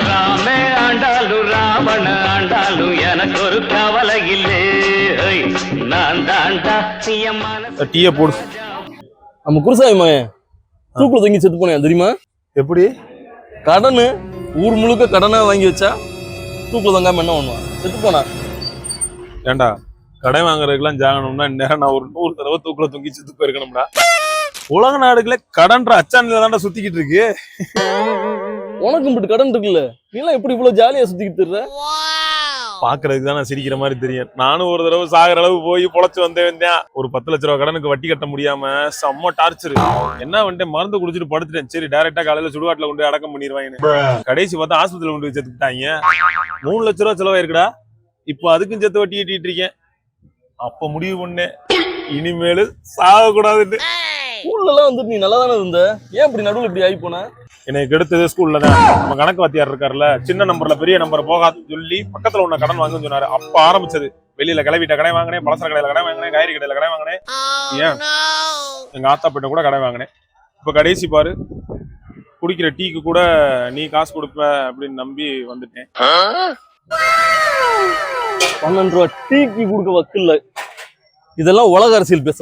ராமே ஆண்டாலும் ராவண ஆண்டாலும் எனக்கு ஒரு கவலை இல்லை. நான் தாண்டா டீயை போடு. நம்ம குருசாமி மகன் தூக்குல தொங்கி செத்து போனேன் தெரியுமா? எப்படி? கடனு ஊர் முழுக்க கடனா வாங்கி வச்சா தூக்குல தொங்காம என்ன பண்ணுவான்? செத்து போனா. ஏண்டா கடை வாங்குறதுக்கெல்லாம் ஜாகணும்னா நேரம் நான் ஒரு 100 தடவை தூக்குல தொங்கி செத்து போயிருக்கணும்டா. உலக நாடுகளே கடன்ற அச்சானில தான்டா சுத்திக்கிட்டு இருக்கு. உனக்கு மட்டும் கடன் இருக்குல்ல, நீ எல்லாம் எப்படி இவ்வளவு ஜாலியா சுத்திக்கிட்டு இருக்க? பாக்குறதுக்கு தான் நான் சிரிக்கிற மாதிரி தெரியும். நானும் ஒரு தடவை சாகிற அளவு போய் பொழைச்சு வந்தேன். ஒரு 10 லட்ச ரூபா கடனுக்கு வட்டி கட்ட முடியாம செம்ம டார்ச்சர். என்ன வந்துட்டு மருந்து குடிச்சிட்டு படுத்துட்டேன். சரி டைரக்டா காலையில சுடுகாட்டுல கொண்டு அடக்கம் பண்ணிடுவாங்க. கடைசி பார்த்தா ஆஸ்பத்திரியில கொண்டு செத்துட்டாங்க. 3 லட்ச ரூபா செலவாயிருக்குடா. இப்போ அதுக்கும் சேர்த்து வட்டி கட்டிட்டு இருக்கேன். அப்ப முடிவு பண்ணேன், இனிமேலு சாக கூடாதுன்னு. ஸ்கூல்ல எல்லாம் வந்துட்டு நீ நல்லா தானே இருந்த, ஏன் இப்படி நடுவில் இப்படி ஆகி போன? எனக்கு எடுத்தது ஸ்கூல்ல தான். நம்ம கணக்கு வாத்தியார் இருக்காருல்ல, சின்ன நம்பர்ல பெரிய நம்பர் போகாதுன்னு சொல்லி பக்கத்துல உன்ன கடன் வாங்குன்னு சொன்னாரு. அப்ப ஆரம்பிச்சது. வெளியில கிளவிட்ட கடை வாங்கினேன், பலசர கடையில கடை வாங்கினேன், காய்கறி கடையில கடை வாங்கினேன், ஏன் எங்க ஆத்தா பெண்ண கூட கடை வாங்கினேன். இப்ப கடைசி பாரு, குடிக்கிற டீக்கு கூட நீ காசு கொடுப்ப அப்படின்னு நம்பி வந்துட்டேன். 12 ரூபா டீக்கு கொடுக்க வக்கில்ல. இதெல்லாம் உலக அரசியல் பேச